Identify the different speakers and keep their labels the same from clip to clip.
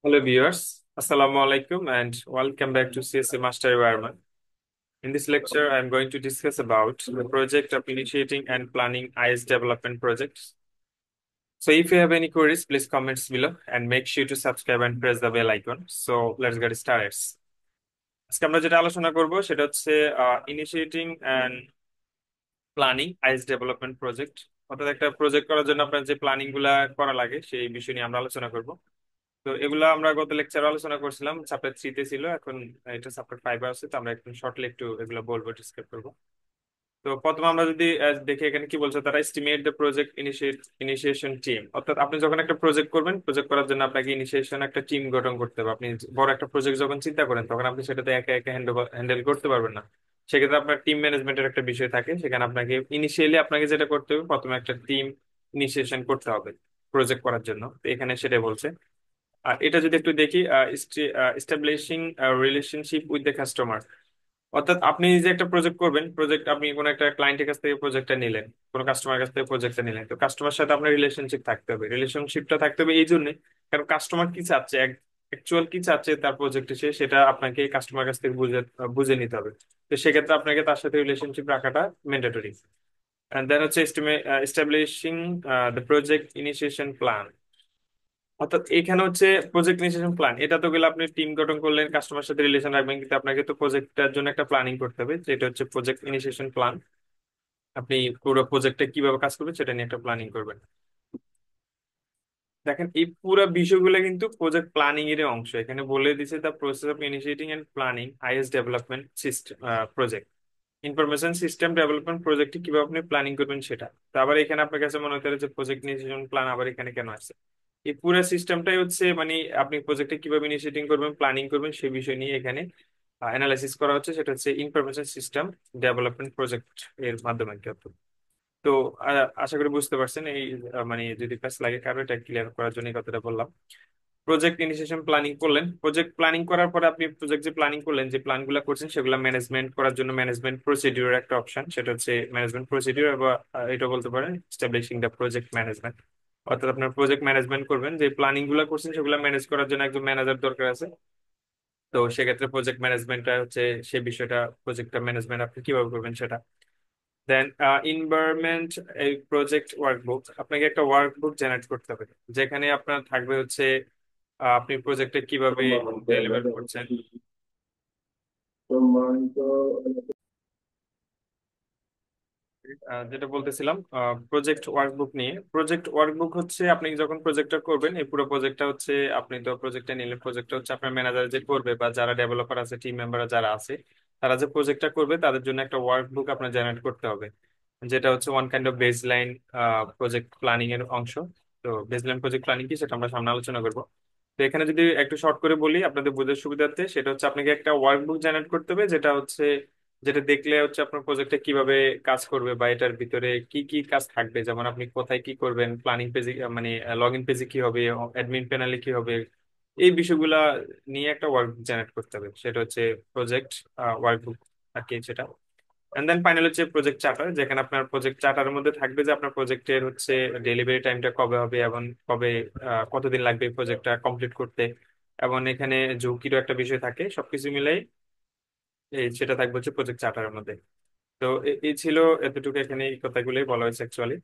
Speaker 1: Hello viewers, Assalamu alaikum and welcome back to CSA Master Environment. In this lecture, I am going to discuss about the project of initiating and planning IS development projects. So if you have any queries, please comments below and make sure to subscribe and press the bell icon. So let's get started. আজকে আমরা যেটা আলোচনা করব সেটা হচ্ছে initiating and planning IS development project. অর্থাৎ একটা project করার জন্য আপনার যে প্ল্যানিং গুলা করা লাগে সেই বিষয় নিয়ে আমরা আলোচনা করব। তো এগুলো আমরা গত লেকচারে আলোচনা করছিলাম, চ্যাপ্টার 3 তে ছিল, এখন এটা চ্যাপ্টার 5 আছে। তো আমরা একটু শর্টলি একটু এগুলো বলবো, ডিসকাস করবো। তো প্রথমে আমরা যদি দেখি এখানে কি বলছে, তারা estimate the project initiation team. অর্থাৎ আপনি যখন একটা প্রজেক্ট করবেন, প্রজেক্ট করার জন্য আপনাকে ইনিশিয়েশন একটা টিম গঠন করতে হবে। আপনি বড় একটা প্রজেক্ট যখন চিন্তা করেন তখন আপনি সেটাতে একা একা হ্যান্ডেল করতে পারবেন না। সেক্ষেত্রে আপনার টিম ম্যানেজমেন্টের একটা বিষয় থাকে। সেখানে আপনাকে ইনিশিয়ালি আপনাকে যেটা করতে হবে, প্রথমে একটা টিম ইনিশিয়েশন করতে হবে প্রজেক্ট করার জন্য। তো এখানে সেটাই বলছে। আর এটা যদি একটু দেখি, establishing relationship with the customer. অর্থাৎ আপনি যে একটা প্রজেক্ট করবেন, প্রজেক্ট আপনি কোনো একটা ক্লায়েন্টের কাছ থেকে প্রজেক্টটা নিলেন, কোনো কাস্টমার কাছ থেকে প্রজেক্টটা নিলেন, তো কাস্টমার সাথে আপনার রিলেশনশিপ থাকতে হবে। রিলেশনশিপটা থাকতে হবে এই জন্য, কারণ কাস্টমার কি চাচ্ছে, অ্যাকচুয়াল কি চাচ্ছে তার প্রজেক্টে, সেটা আপনাকে কাস্টমার কাছ থেকে বুঝে বুঝে নিতে হবে। তো সেক্ষেত্রে আপনাকে তার সাথে রিলেশনশিপ রাখাটা ম্যান্ডেটরি। এন্ড দেন হচ্ছে establishing the project initiation plan. অর্থাৎ এখানে হচ্ছে প্রজেক্ট ইনিশিয়েশন প্ল্যান। এটা তো গেলে আপনি টিম গঠন করলেন, কাস্টমার সাথে রিলেশন রাখবেন, কিন্তু আপনাকে তো প্রজেক্টটার জন্য একটা প্ল্যানিং করতে হবে, যেটা হচ্ছে প্রজেক্ট ইনিশিয়েশন প্ল্যান। আপনি পুরো প্রজেক্টে কিভাবে কাজ করবেন সেটা নিয়ে একটা প্ল্যানিং করবেন। দেখেন এই পুরো বিষয়গুলো কিন্তু প্রজেক্ট প্ল্যানিং এর অংশ। এখানে বলে দিছে the process of initiating and planning IS development system project. Information system development প্রজেক্টে কিভাবে আপনি প্ল্যানিং করবেন সেটা। তো আবার এখানে আপনার কাছে মনে হতে পারে যে প্রজেক্ট ইনিশিয়েশন প্ল্যান আবার এখানে কেন আছে। এই পুরো সিস্টেমটাই হচ্ছে মানে আপনি প্রজেক্টে কিভাবে ইনিশিয়েটিং করবেন, প্ল্যানিং করবেন, সেই বিষয় নিয়ে এখানে অ্যানালাইসিস করা হচ্ছে। সেটা হচ্ছে ইনফরমেশন সিস্টেম ডেভেলপমেন্ট প্রজেক্ট এর মাধ্যমে আর কি। তো আশা করি বুঝতে পারছেন এই মানে যদি প্যাচ লাগে কারো, এটা ক্লিয়ার করার জন্য এই কথাটা বললাম। প্রজেক্ট ইনিশিয়েশন প্ল্যানিং করলেন, প্রজেক্ট প্ল্যানিং করার পরে আপনি প্রজেক্ট যে প্ল্যানিং করলেন, যে প্ল্যান গুলো করছেন সেগুলো ম্যানেজমেন্ট করার জন্য ম্যানেজমেন্ট প্রসিডিউর একটা অপশন, সেটা হচ্ছে ম্যানেজমেন্ট প্রসিডিউর, বা এটা বলতে পারেন স্টাবলিশিং দ্য প্রজেক্ট ম্যানেজমেন্ট। অর্থাৎ আপনার প্রজেক্ট ম্যানেজমেন্ট করবেন, যে প্ল্যানিং গুলো করছেন সেগুলো ম্যানেজ করার জন্য একজন ম্যানেজার দরকার আছে। তো সেক্ষেত্রে প্রজেক্ট ম্যানেজমেন্টটা হচ্ছে সেই বিষয়টা, প্রজেক্টটা ম্যানেজমেন্ট আপনি কিভাবে করবেন সেটা। দেন এনভায়রনমেন্ট, এই প্রজেক্ট ওয়ার্কবুক, আপনাকে একটা ওয়ার্কবুক জেনারেট করতে হবে, যেখানে আপনার থাকবে হচ্ছে আপনি প্রজেক্টে কিভাবে ডেলিভার করছেন। যেটা বলতেছিলাম প্রজেক্ট ওয়ার্কবুক নিয়ে, প্রজেক্ট ওয়ার্কবুক হচ্ছে আপনি যখন প্রজেক্টটা করবেন, এই পুরো প্রজেক্টটা হচ্ছে, আপনি তো প্রজেক্টটা নিলে, প্রজেক্টটা হচ্ছে আপনার ম্যানেজার যে করবে বা যারা ডেভেলপার আছে, টিম মেম্বার যারা আছে, তারা যে প্রজেক্টটা করবে তাদের জন্য একটা ওয়ার্কবুক আপনার জেনারেট করতে হবে, যেটা হচ্ছে one kind of base line project planning এর অংশ। তো বেস লাইন প্রজেক্ট প্ল্যানিং কি সেটা আমরা সামনে আলোচনা করবো। তো এখানে যদি একটু শর্ট করে বলি আপনাদের বোঝার সুবিধার্থে, সেটা হচ্ছে আপনাকে একটা ওয়ার্কবুক জেনারেট করতে হবে, যেটা হচ্ছে, যেটা দেখলে হচ্ছে আপনার প্রজেক্টে কিভাবে কাজ করবে বা এটার ভিতরে কি কি কাজ থাকবে, যেমন আপনি কোথায় কি করবেন, প্ল্যানিং পেজে মানে লগ ইন পেজে কি হবে, অ্যাডমিন প্যানেলে কি হবে, এই বিষয়গুলা নিয়ে একটা ওয়ার্কবুক জেনারেট করতে হবে, সেটা হচ্ছে প্রজেক্ট ওয়ার্কবুক আর কি সেটা। এন্ড দেন ফাইনাল হচ্ছে প্রজেক্ট চার্টার, যেখানে আপনার প্রজেক্ট চার্টারের মধ্যে থাকবে যে আপনার প্রজেক্টের হচ্ছে ডেলিভারি টাইমটা কবে হবে, এবং কবে কতদিন লাগবে প্রজেক্টটা কমপ্লিট করতে। এবং এখানে ঝুঁকিরও একটা বিষয় থাকে, সবকিছু মিলাই এই সেটা থাকবে হচ্ছে প্রজেক্ট চার্টারের মধ্যে। তো এই ছিল এতটুকু, এখানে এই কথাগুলোই বলা হয়েছে অ্যাকচুয়ালি।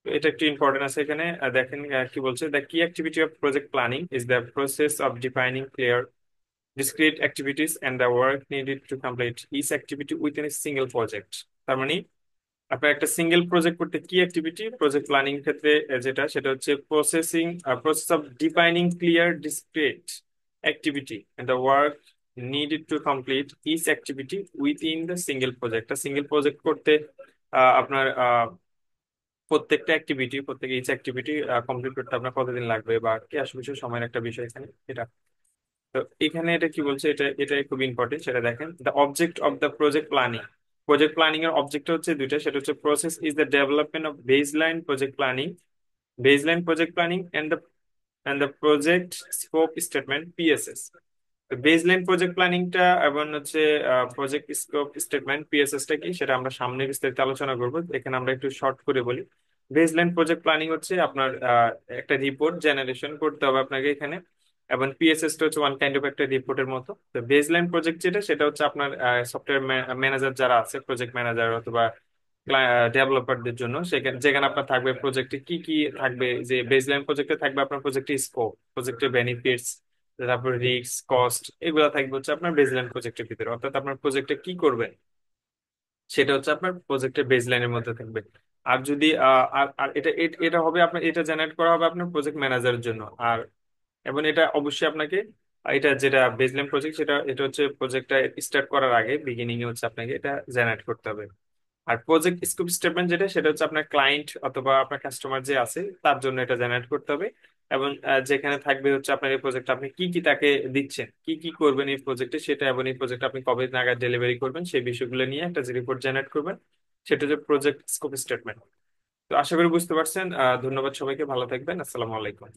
Speaker 1: তো এটা একটু ইম্পর্টেন্ট আছে এখানে। দেখেন কি বলছে, দ্য কি activity of project planning is the process of defining clear discrete activities and the work needed to complete each activity within a single project। তার মানে আপনার একটা সিঙ্গেল প্রজেক্ট করতে কি অ্যাক্টিভিটি, প্রজেক্ট প্ল্যানিং ক্ষেত্রে যেটা, সেটা হচ্ছে process of defining clear discrete activity and the work needed to complete each activity within the single project. Single project করতে আপনার প্রত্যেকটা অ্যাক্টিভিটি, ইচ অ্যাক্টিভিটি কমপ্লিট করতে আপনার কতদিন লাগবে, বা কি আসলে বিষয় সময়ের একটা বিষয় এখানে এটা। তো এখানে এটা কি বলছে, এটাই খুব ইম্পর্টেন্ট, সেটা দেখেন। The object of the project planning, project planning এর অবজেক্ট হচ্ছে দুইটা, সেটা হচ্ছে process is the development of baseline project planning, baseline project planning and the project scope statement PSS. Baseline project প্ল্যানিংটা এবং হচ্ছে প্রজেক্ট স্কোপ স্টেটমেন্ট পিএসএস টা কি সেটা আমরা সামনে বিস্তারিত আলোচনা করব। এখানে আমরা একটু শর্ট করে বলি। বেসলাইন প্রজেক্ট প্ল্যানিং হচ্ছে আপনার একটা রিপোর্ট জেনারেশন করতে হবে আপনাকে এখানে, এবং পিএসএস টা হচ্ছে ওয়ান কাইন্ড অফ একটা রিপোর্টের মতো। তো বেসলাইন প্রজেক্ট যেটা, সেটা হচ্ছে আপনার সফটওয়্যার ম্যানেজার যারা আছে, প্রজেক্ট ম্যানেজার অথবা ডেভেলপারদের জন্য, সেখানে যেখানে আপনার থাকবে প্রজেক্টে কি কি থাকবে, যে বেসলাইন প্রজেক্টে থাকবে আপনার প্রজেক্টের স্কোপ, প্রজেক্টের বেনিফিটস, তারপর রিস্ক, কস্ট, এগুলো থাকবে হচ্ছে আপনার বেসলাইন প্রজেক্টের ভিতরে। অর্থাৎ আপনার প্রজেক্টে কি করবেন সেটা হচ্ছে আপনার প্রজেক্টের বেসলাইনের মধ্যে থাকবে। আর যদি আর আর এটা হবে আপনার, এটা জেনারেট করা হবে আপনার প্রজেক্ট ম্যানেজারের জন্য। আর এবং এটা অবশ্যই আপনাকে, এটা যেটা বেসলাইন প্রজেক্ট, সেটা এটা হচ্ছে প্রজেক্টটা স্টার্ট করার আগে বিগিনিং এ হচ্ছে আপনাকে এটা জেনারেট করতে হবে। আর প্রজেক্ট স্কোপ স্টেটমেন্ট যেটা, সেটা হচ্ছে আপনার ক্লায়েন্ট অথবা আপনার কাস্টমার যে আছে তার জন্য এটা জেনারেট করতে হবে। এবং যেখানে থাকবে হচ্ছে আপনার এই প্রজেক্ট আপনি কি কি তাকে দিচ্ছেন, কি কি করবেন এই প্রজেক্টে সেটা, এবং এই প্রজেক্ট আপনি কবে নাগাদ ডেলিভারি করবেন সেই বিষয়গুলো নিয়ে একটা যে রিপোর্ট জেনারেট করবেন, সেটা হচ্ছে প্রজেক্ট স্কোপ স্টেটমেন্ট। তো আশা করি বুঝতে পারছেন। ধন্যবাদ সবাইকে, ভালো থাকবেন, আসসালামু আলাইকুম।